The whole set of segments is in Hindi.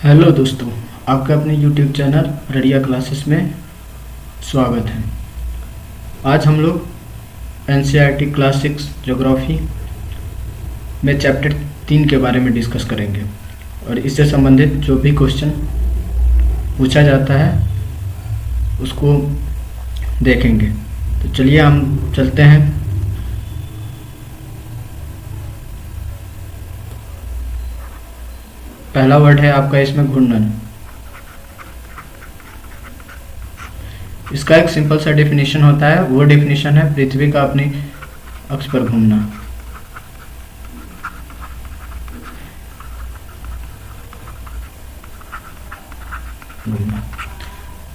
हेलो दोस्तों, आपका अपने यूट्यूब चैनल रड़िया क्लासेस में स्वागत है। आज हम लोग एनसीईआरटी क्लास 6 ज्योग्राफी में चैप्टर 3 के बारे में डिस्कस करेंगे और इससे संबंधित जो भी क्वेश्चन पूछा जाता है उसको देखेंगे। तो चलिए हम चलते हैं। पहला वर्ड है आपका इसमें घूर्णन। इसका एक सिंपल सा डेफिनेशन होता है। वो डेफिनेशन है पृथ्वी का अपनी अक्ष पर घूमना।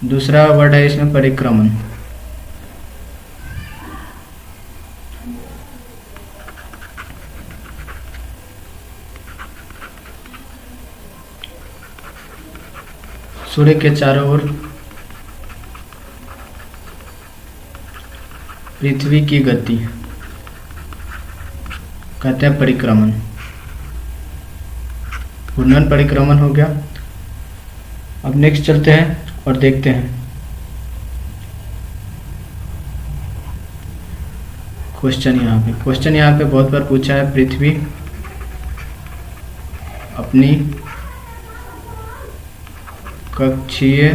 दूसरा वर्ड है इसमें परिक्रमण। सूर्य के चारों ओर पृथ्वी की गति कहते हैं परिक्रमण। घूर्णन परिक्रमण हो गया। अब नेक्स्ट चलते हैं और देखते हैं क्वेश्चन। यहाँ पे बहुत बार पूछा है, पृथ्वी अपनी कक्षीय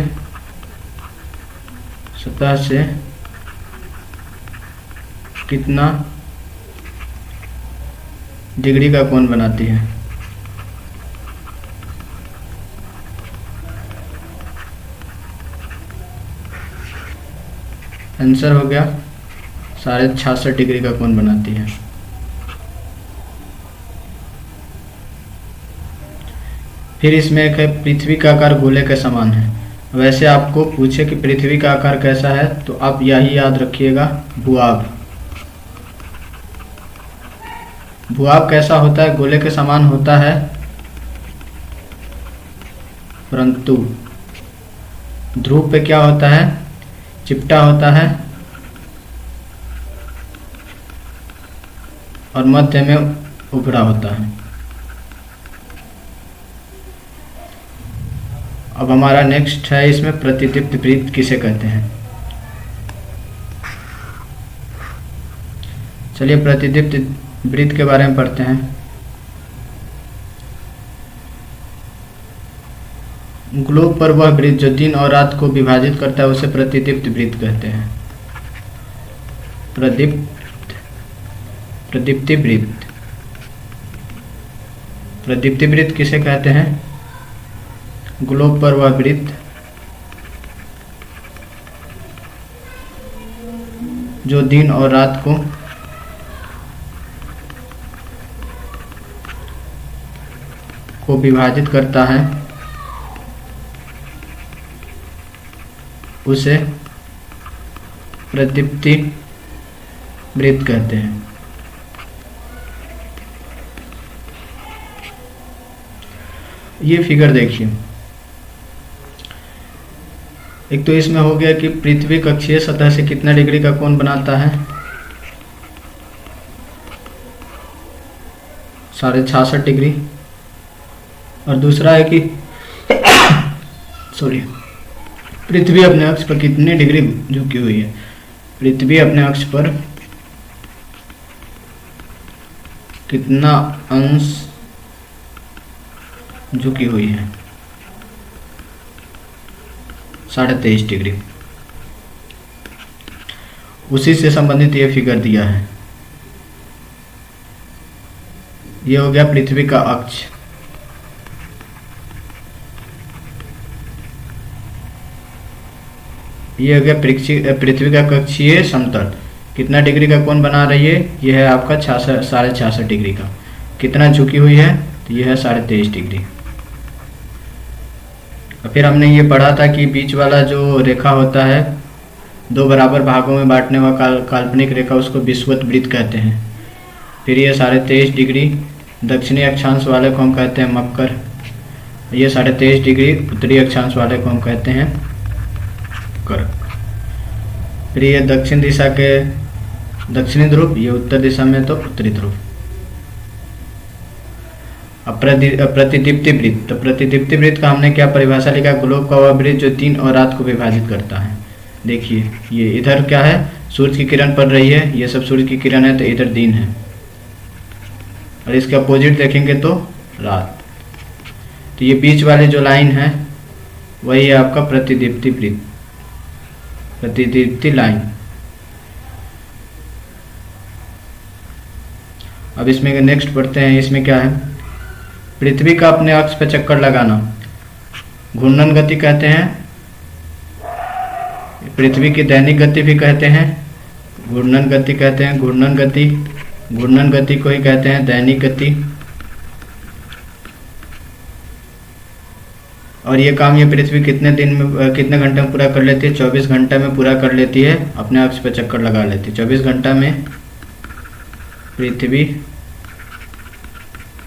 सतह से कितना डिग्री का कोण बनाती है। आंसर हो गया 66.5 डिग्री का कोण बनाती है। फिर इसमें एक है पृथ्वी का आकार गोले के समान है। वैसे आपको पूछे कि पृथ्वी का आकार कैसा है तो आप यही याद रखिएगा, भूभाग। भूभाग कैसा होता है? गोले के समान होता है, परंतु ध्रुव पे क्या होता है? चिपटा होता है और मध्य में उभरा होता है। अब हमारा नेक्स्ट है इसमें प्रतिदीप्त वृत्त किसे कहते हैं। चलिए प्रतिदीप्त वृत्त के बारे में पढ़ते हैं। ग्लोब पर वह वृत्त जो दिन और रात को विभाजित करता है उसे प्रतिदीप्त वृत्त कहते हैं। प्रदीप्ति वृत्त। प्रदीप्ति वृत्त किसे कहते हैं? ग्लोब पर वह वृत्त जो दिन और रात को विभाजित करता है उसे प्रदीप्ति वृत्त कहते हैं। ये फिगर देखिए। एक तो इसमें हो गया कि पृथ्वी कक्षीय सतह से कितना डिग्री का कोण बनाता है, 66.5 डिग्री। और दूसरा है कि पृथ्वी अपने अक्ष पर कितनी डिग्री झुकी हुई है। पृथ्वी अपने अक्ष पर कितना अंश झुकी हुई है, 23.5 डिग्री। उसी से संबंधित ये फिगर दिया है। ये हो गया पृथ्वी का अक्ष। ये हो गया पृथ्वी का कक्षीय समतल कितना डिग्री का कोण बना रही है। ये है आपका 66.5 डिग्री का। कितना झुकी हुई है? तो ये है 23.5 डिग्री। फिर हमने ये पढ़ा था कि बीच वाला जो रेखा होता है, दो बराबर भागों में बांटने वाला काल्पनिक रेखा, उसको विषुवत वृत्त कहते हैं। फिर ये 23.5 डिग्री दक्षिणी अक्षांश वाले को हम कहते हैं मकर। ये 23.5 डिग्री उत्तरी अक्षांश वाले को हम कहते हैं कर्क। फिर ये दक्षिण दिशा के दक्षिणी ध्रुव, ये उत्तर दिशा में तो उत्तरी ध्रुव। अब प्रतिदीप्ति वृत्त, तो प्रतिदीप्ति वृत्त का हमने क्या परिभाषा लिखा, ग्लोब का वह वृत्त जो दिन और रात को विभाजित करता है। देखिए ये इधर क्या है, सूर्य की किरण पड़ रही है, ये सब सूर्य की किरण है, तो इधर दिन है, और इसके अपोजिट देखेंगे तो रात। तो ये बीच वाली जो लाइन है वही है आपका प्रतिदीप्ति वृत्त, प्रतिदीप्ति लाइन। अब इसमें नेक्स्ट पढ़ते हैं, इसमें क्या है, पृथ्वी का अपने अक्ष पर चक्कर लगाना घूर्णन गति कहते हैं। पृथ्वी की दैनिक गति भी कहते हैं, घूर्णन गति कहते हैं, घूर्णन गति को ही कहते हैं दैनिक गति। और ये काम ये पृथ्वी कितने दिन में, कितने घंटे में पूरा कर लेती है, 24 घंटे में पूरा कर लेती है, अपने अक्ष पर चक्कर लगा लेती है। 24 घंटा में पृथ्वी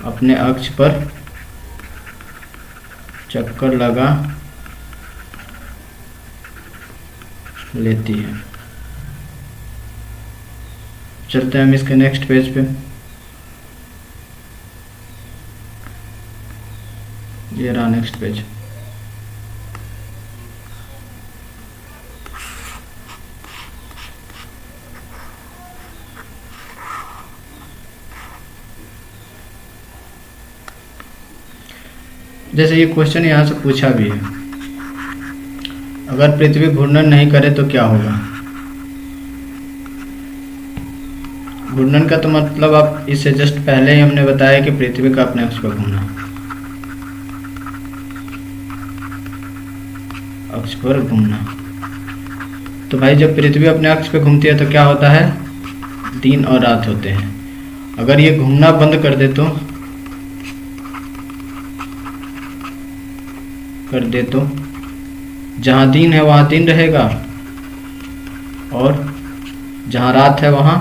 अपने अक्ष पर चक्कर लगा लेती है। चलते हैं हम इसके नेक्स्ट पेज पे। ये रहा नेक्स्ट पेज। जैसे ये क्वेश्चन यहाँ से पूछा भी है, अगर पृथ्वी घूर्णन नहीं करे तो क्या होगा। घूर्णन का तो मतलब आप इससे जस्ट पहले ही हमने बताया कि पृथ्वी का अपने अक्ष पर घूमना, अक्ष पर घूमना। तो भाई जब पृथ्वी अपने अक्ष पर घूमती है तो क्या होता है, दिन और रात होते हैं। अगर ये घूमना बंद कर दे तो जहाँ दिन है वहाँ दिन रहेगा, और जहाँ रात है वहाँ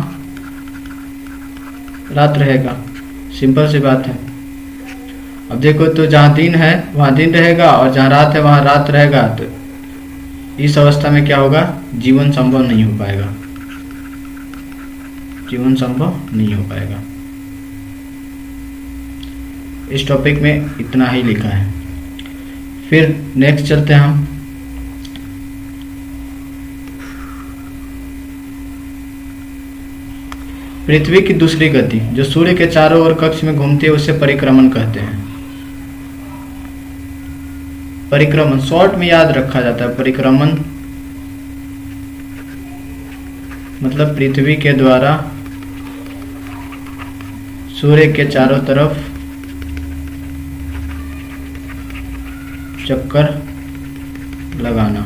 रात रहेगा। सिंपल सी बात है। अब देखो तो जहाँ दिन है वहाँ दिन रहेगा, और जहाँ रात है वहाँ रात रहेगा। तो इस अवस्था में क्या होगा, जीवन संभव नहीं हो पाएगा, जीवन संभव नहीं हो पाएगा। इस टॉपिक में इतना ही लिखा है। फिर नेक्स्ट चलते हैं हम। पृथ्वी की दूसरी गति जो सूर्य के चारों ओर कक्ष में घूमती है उसे परिक्रमण कहते हैं। परिक्रमण शॉर्ट में याद रखा जाता है। परिक्रमण मतलब पृथ्वी के द्वारा सूर्य के चारों तरफ चक्कर लगाना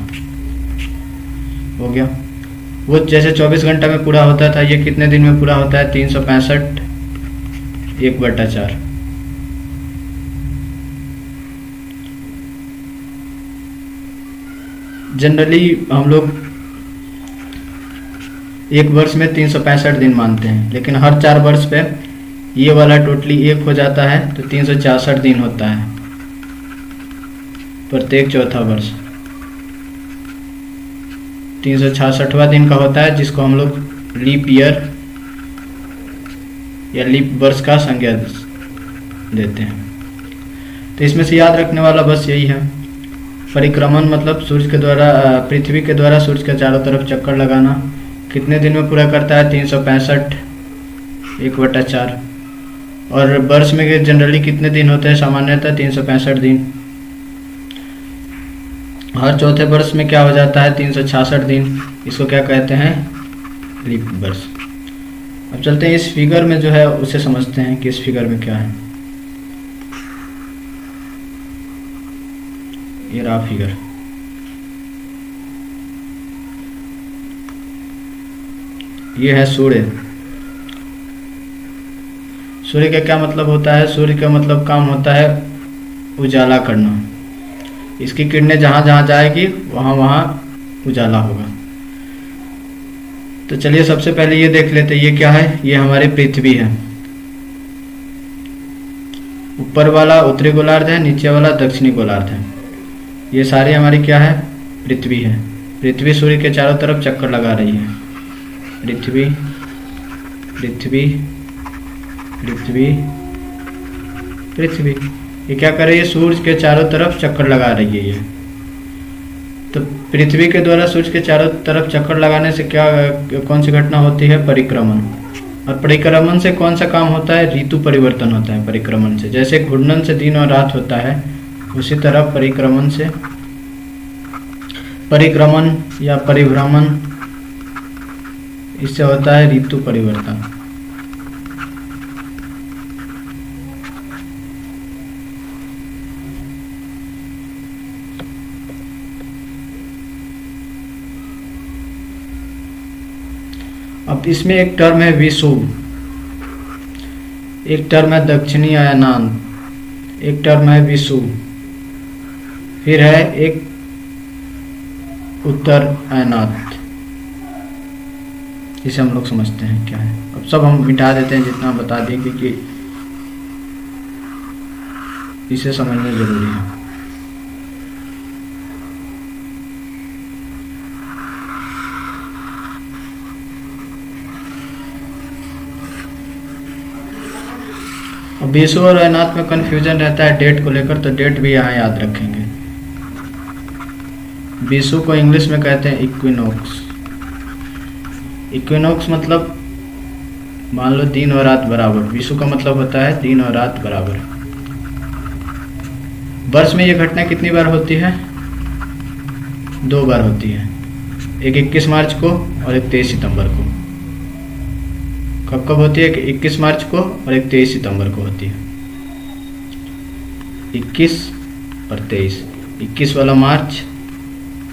हो गया। वो जैसे 24 घंटा में पूरा होता था, ये कितने दिन में पूरा होता है, 365 1/4। जनरली हम लोग एक वर्ष में 365 दिन मानते हैं, लेकिन हर 4 वर्ष पे ये वाला टोटली 1 हो जाता है, तो 366 दिन होता है प्रत्येक चौथा वर्ष। 366वां दिन का होता है, जिसको हम लोग लीप ईयर या लीप वर्ष का संज्ञा देते हैं। तो इसमें से याद रखने वाला बस यही है। परिक्रमण मतलब सूर्य के द्वारा, पृथ्वी के द्वारा सूर्य के चारों तरफ चक्कर लगाना। कितने दिन में पूरा करता है, 365 1/4। और वर्ष में जनरली कितने दिन होते हैं, सामान्यतः 365 दिन। हर चौथे वर्ष में क्या हो जाता है, 366 दिन। इसको क्या कहते हैं, लीप वर्ष। अब चलते हैं इस फिगर में जो है उसे समझते हैं कि इस फिगर में क्या है। ये रहा फिगर। ये है सूर्य। सूर्य का क्या मतलब होता है, सूर्य का मतलब काम होता है उजाला करना। इसकी किरणें जहाँ जहाँ जाएगी वहाँ वहाँ उजाला होगा। तो चलिए सबसे पहले ये देख लेते हैं, ये क्या है, ये हमारी पृथ्वी है। ऊपर वाला उत्तरी गोलार्ध है, नीचे वाला दक्षिणी गोलार्ध है। ये सारी हमारी क्या है, पृथ्वी है। पृथ्वी सूर्य के चारों तरफ चक्कर लगा रही है। पृथ्वी पृथ्वी पृथ्वी पृथ्वी। ये क्या कर रही है? सूर्य के चारों तरफ चक्कर लगा रही है ये। तो पृथ्वी के द्वारा सूर्य के चारों तरफ चक्कर लगाने से क्या कौन सी घटना होती है? परिक्रमण। और परिक्रमण से कौन सा काम होता है? ऋतु परिवर्तन होता है परिक्रमण से। जैसे घूर्णन से दिन और रात होता है, उसी तरह परिक्रमण से, परिक्रमण या परिभ्रमण, इससे होता है ऋतु परिवर्तन। अब इसमें एक टर्म है विषुव, एक टर्म है दक्षिणी अयनांत, एक टर्म है विषुव, फिर है एक उत्तर अयनात। इसे हम लोग समझते हैं क्या है। अब सब हम मिटा देते हैं जितना बता दिए, क्योंकि इसे समझना जरूरी है। अब विषुव और अयनात में कंफ्यूजन रहता है डेट को लेकर, तो डेट भी यहाँ याद रखेंगे। विषुव को इंग्लिश में कहते हैं इक्विनोक्स। इक्विनोक्स मतलब मान लो दिन और रात बराबर। विषुव का मतलब होता है दिन और रात बराबर। वर्ष में ये घटना कितनी बार होती है? 2 बार होती है, एक 21 मार्च को और एक 23 सितंबर को। कब कब होती है? कि 21 मार्च को और एक 23 सितंबर को होती है। 21 और 23, 21 वाला मार्च,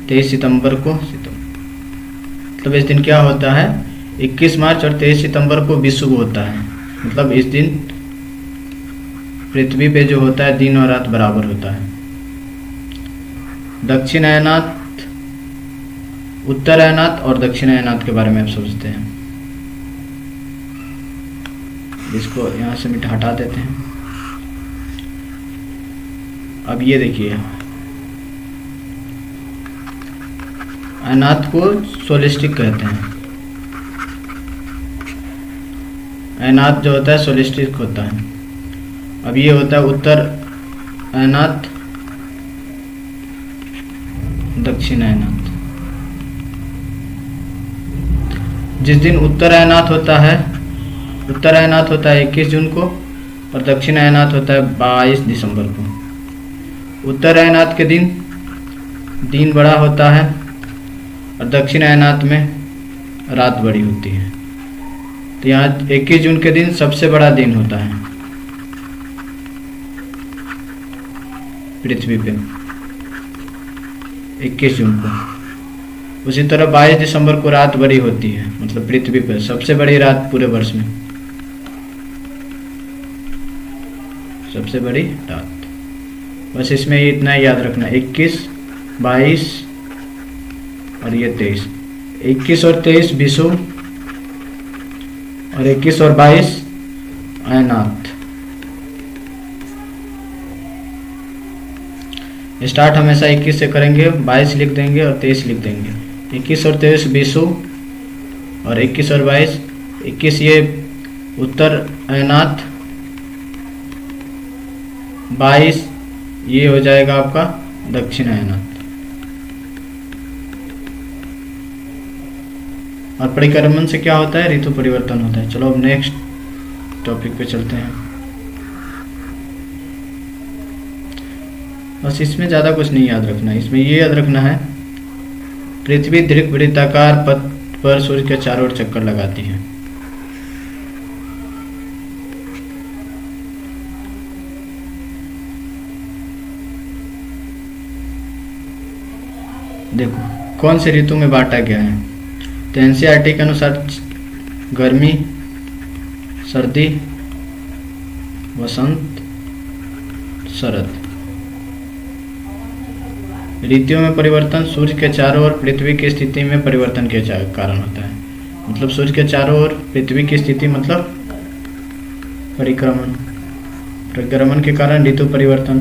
23 सितंबर को मतलब इस दिन क्या होता है? 21 मार्च और 23 सितंबर को विषुव होता है। मतलब इस दिन पृथ्वी पे जो होता है दिन और रात बराबर होता है। दक्षिण अयनात, उत्तर अयनात और दक्षिण अयनात के बारे में आप समझते हैं। इसको यहाँ से हटा देते हैं। अब ये देखिए, अयनात को सोलिस्टिक कहते हैं। अयनात जो होता है सोलिस्टिक होता है। अब ये होता है उत्तर अयनात, दक्षिण अयनात। जिस दिन उत्तर अयनात होता है, उत्तर अयनात होता है 21 जून को और दक्षिण अयनात होता है 22 दिसंबर को। उत्तर अयनात के दिन बड़ा होता है और दक्षिण अयनात में रात बड़ी होती है। तो यहाँ 21 जून के दिन सबसे बड़ा दिन होता है पृथ्वी पे, 21 जून को। उसी तरह 22 दिसंबर को रात बड़ी होती है, मतलब पृथ्वी पर सबसे बड़ी रात पूरे वर्ष में, सबसे बड़ी रात। बस इसमें इतना ही याद रखना, 21, 22 और ये 23। 21 और 23 विषुव और 21 और 22 अयनात। स्टार्ट हमेशा 21 से करेंगे, 22 लिख देंगे और 23 लिख देंगे। 21 और 23 विषुव और 21 और 22, 21 ये उत्तर अयनात, 22 ये हो जाएगा आपका दक्षिण अयनात। और परिक्रमण से क्या होता है? ऋतु परिवर्तन होता है। चलो अब नेक्स्ट टॉपिक पे चलते हैं। बस इसमें ज़्यादा कुछ नहीं याद रखना है। इसमें ये याद रखना है, पृथ्वी दीर्घवृत्ताकार पथ पर सूर्य के चारों ओर चक्कर लगाती है। देखो कौन से ऋतु में बांटा गया है। तो एनसीईआरटी के अनुसार गर्मी, सर्दी, वसंत, शरद। ऋतुओं में परिवर्तन सूर्य के चारों ओर पृथ्वी की स्थिति में परिवर्तन के कारण होता है। मतलब सूर्य के चारों ओर पृथ्वी की स्थिति मतलब परिक्रमण, परिक्रमण के कारण ऋतु परिवर्तन।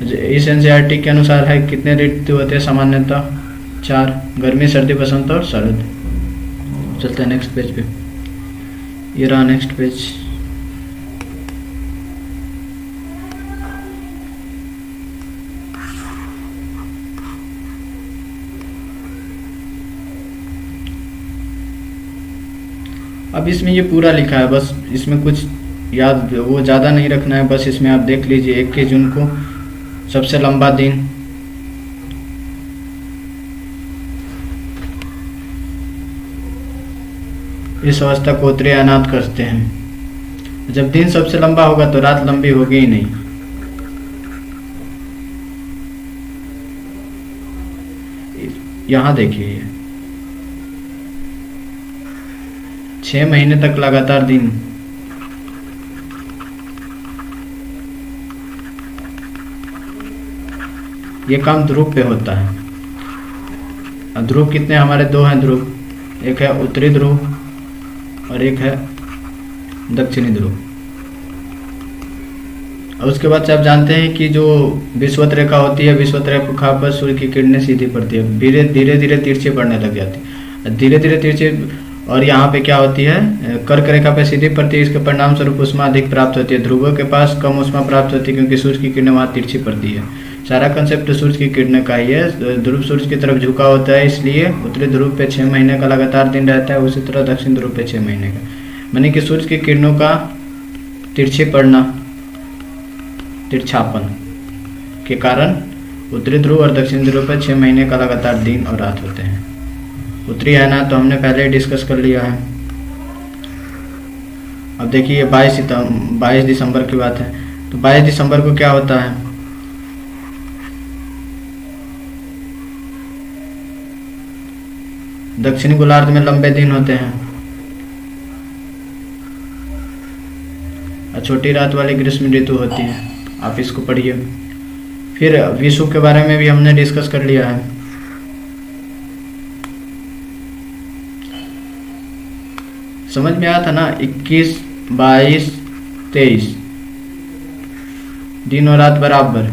इस एनसीईआरटी के अनुसार है कितने ऋतु होते हैं सामान्यतः? 4, गर्मी, सर्दी, बसंत और शरद। चलते हैं नेक्स्ट पेज पे। ये रहा नेक्स्ट पेज। अब इसमें ये पूरा लिखा है, बस इसमें कुछ याद वो ज़्यादा नहीं रखना है, बस इसमें आप देख लीजिए 21 जून को सबसे लंबा दिन, इस अवस्था को उत्तरी अयनात कहते हैं। जब दिन सबसे लंबा होगा तो रात लंबी होगी ही नहीं। यहाँ देखिए 6 महीने तक लगातार दिन, ये काम ध्रुव पे होता है। ध्रुव कितने हमारे? 2 हैं ध्रुव, एक है उत्तरी ध्रुव और एक है दक्षिणी ध्रुव। और उसके बाद से आप जानते हैं कि जो विषुवत रेखा होती है, विषुवत रेखा पर सूर्य की किरणें सीधी पड़ती है, धीरे धीरे तिरछी पड़ने लग जाती है, धीरे धीरे तिरछी। और यहाँ पे क्या होती है? कर्क रेखा पे सीधी पड़ती है, इसके परिणाम स्वरूप ऊष्मा अधिक प्राप्त होती है। ध्रुवों के पास कम ऊष्मा प्राप्त होती है क्योंकि सूर्य की किरणें वहाँ तिरछी पड़ती है। सारा कंसेप्ट सूर्य की किरणें का ही है। ध्रुव सूर्य की तरफ झुका होता है, इसलिए उत्तरी ध्रुव पे 6 महीने का लगातार दिन रहता है, उसी तरह दक्षिण ध्रुव पे 6 महीने का। माने कि सूर्य की किरणों का तिरछे पड़ना, तिरछापन के कारण उत्तरी ध्रुव और दक्षिण ध्रुव पर 6 महीने का लगातार दिन और रात होते हैं। उत्तरी अयनात तो हमने पहले ही डिस्कस कर लिया है। अब देखिए 22 दिसंबर की बात है, तो 22 दिसंबर को क्या होता है? दक्षिणी गोलार्ध में लंबे दिन होते हैं और छोटी रात वाली ग्रीष्म ऋतु होती है। आप इसको पढ़िए। फिर विषुव के बारे में भी हमने डिस्कस कर लिया है। समझ में आया था ना? 21, 22, 23 दिन और रात बराबर।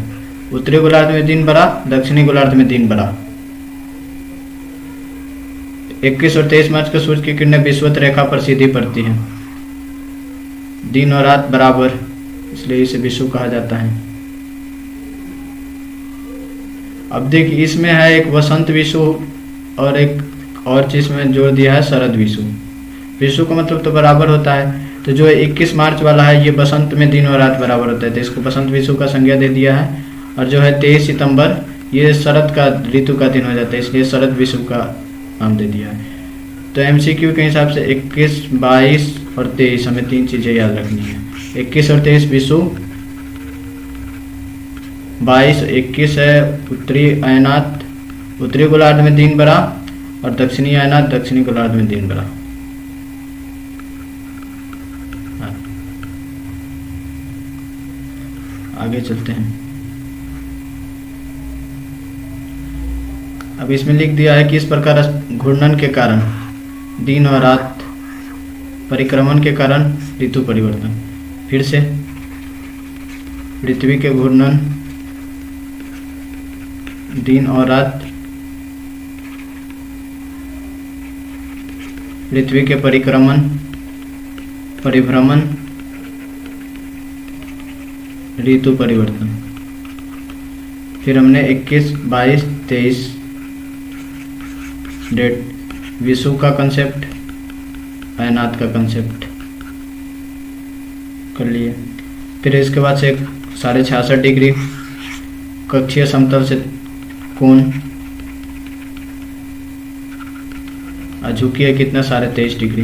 उत्तरी गोलार्ध में दिन बड़ा, दक्षिणी गोलार्ध में दिन बड़ा। 21 और 23 मार्च को सूर्य की किरणें विषुवत रेखा पर सीधी पड़ती हैं, दिन और रात बराबर, इसलिए इसे विषुव कहा जाता है। अब देखिए इसमें है एक वसंत विषुव और एक और चीज में जोड़ दिया है शरद विषुव। विषुव का मतलब तो बराबर होता है, तो जो 21 मार्च वाला है ये बसंत में दिन और रात बराबर होता है, तो इसको बसंत विषुव का संज्ञा दे दिया है। और जो है 23 सितंबर ये शरद का ऋतु का दिन हो जाता है, इसलिए शरद विषुव का नाम दे दिया है। तो MCQ के हिसाब से 21, 22 और 23 हमें 3 चीजें याद रखनी है। 21 और 23 विषुव, 22 21 है उत्तरी अयनात, उत्तरी गोलार्ध में दिन बड़ा, और दक्षिणी अयनात, दक्षिणी गोलार्ध में दिन बड़ा। आगे चलते हैं। अब इसमें लिख दिया है कि इस प्रकार घूर्णन के कारण, दिन और रात परिक्रमण के कारण ऋतु परिवर्तन। फिर से पृथ्वी के घूर्णन, दिन और रात, पृथ्वी के परिक्रमण, परिभ्रमण, ऋतु परिवर्तन। फिर हमने 21, 22, 23 डेट, विषुव का कंसेप्ट, अयनात का कंसेप्ट कर लिए। फिर इसके बाद से 66.5 डिग्री कक्षीय समतल से कोण, झुकी है कितना? 23.5 डिग्री।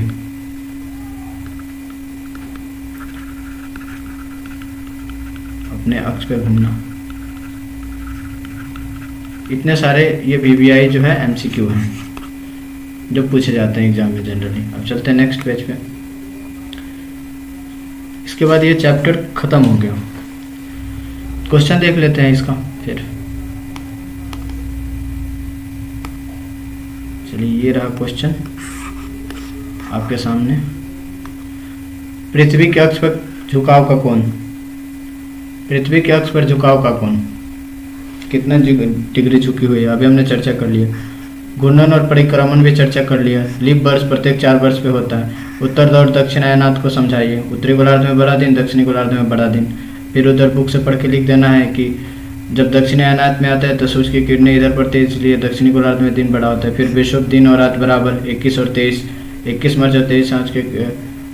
अपने अक्ष पे घूमना। इतने सारे ये VVI जो है MCQ हैं जो पूछे जाते हैं एग्जाम में जनरली। अब चलते हैं नेक्स्ट पेज पे। इसके बाद ये चैप्टर खत्म हो गया। क्वेश्चन देख लेते हैं इसका। फिर चलिए ये रहा क्वेश्चन आपके सामने। पृथ्वी के अक्ष पर झुकाव का कोण, पृथ्वी के अक्ष पर झुकाव का कोण कितना डिग्री झुकी हुई है अभी हमने चर्चा कर लिया। घूर्णन और परिक्रमण भी चर्चा कर लिया। लीप वर्ष प्रत्येक 4 वर्ष पे होता है। उत्तर और दक्षिण अयनात को समझाइए। उत्तरी गोलार्ध में बड़ा दिन, दक्षिणी गोलार्ध में बड़ा दिन। फिर उधर बुक से पढ़ के लिख देना है कि जब दक्षिणी अयनात में आता है तो सूर्य की किरणें इधर पड़ती है, इसलिए दक्षिणी गोलार्ध में दिन बड़ा होता है। फिर विषुव दिन और रात बराबर 21 और 23, 21 मार्च और 23 मार्च के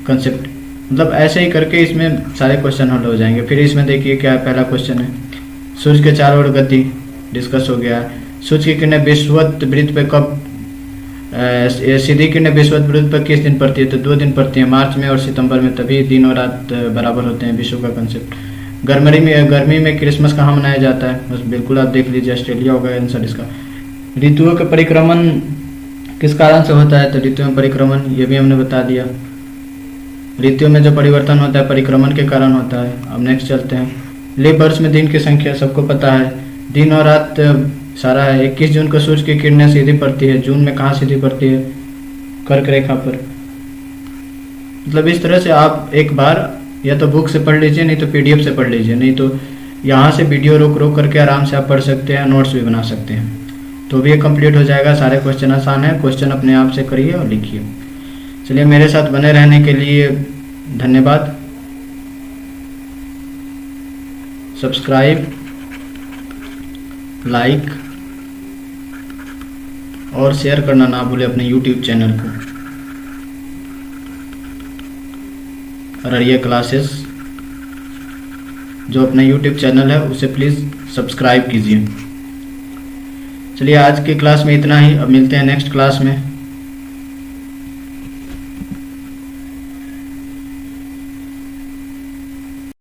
कंसेप्ट, मतलब ऐसे ही करके इसमें सारे क्वेश्चन हल हो जाएंगे। फिर इसमें देखिए क्या है, पहला क्वेश्चन है सूर्य के चारों ओर गति, डिस्कस हो गया। सूर्य की किरणें विषुवत वृत्त पे कब, सीधी किरणें विषुवत वृत्त पर किस दिन पड़ती है, तो 2 दिन पड़ती है, मार्च में और सितंबर में, तभी दिन और रात बराबर होते हैं, विश्व का कंसेप्ट। गर्मी में क्रिसमस कहाँ मनाया जाता है, बस बिल्कुल आप देख लीजिए, ऑस्ट्रेलिया होगा आंसर इसका। ऋतुओं का परिक्रमण किस कारण से होता है, तो ऋतुओं में परिक्रमण ये भी हमने बता दिया। ऋतुओं में जो परिवर्तन होता है परिक्रमण के कारण होता है। अब नेक्स्ट चलते हैं, लीप वर्ष में दिन की संख्या सबको पता है, दिन और रात सारा है। 21 जून को सूर्य की किरणें सीधी पड़ती है, जून में कहाँ सीधी पड़ती है, कर्क रेखा पर। मतलब इस तरह से आप एक बार या तो बुक से पढ़ लीजिए, नहीं तो पीडीएफ से पढ़ लीजिए, नहीं तो यहाँ से वीडियो रोक करके आराम से आप पढ़ सकते हैं, नोट्स भी बना सकते हैं, तो भी ये कंप्लीट हो जाएगा। सारे क्वेश्चन आसान है, क्वेश्चन अपने आप से करिए और लिखिए। चलिए, मेरे साथ बने रहने के लिए धन्यवाद। सब्सक्राइब, लाइक और शेयर करना ना भूलें अपने यूट्यूब चैनल को, अररिया क्लासेस जो अपना यूट्यूब चैनल है उसे प्लीज़ सब्सक्राइब कीजिए। चलिए, आज की क्लास में इतना ही, अब मिलते हैं नेक्स्ट क्लास में।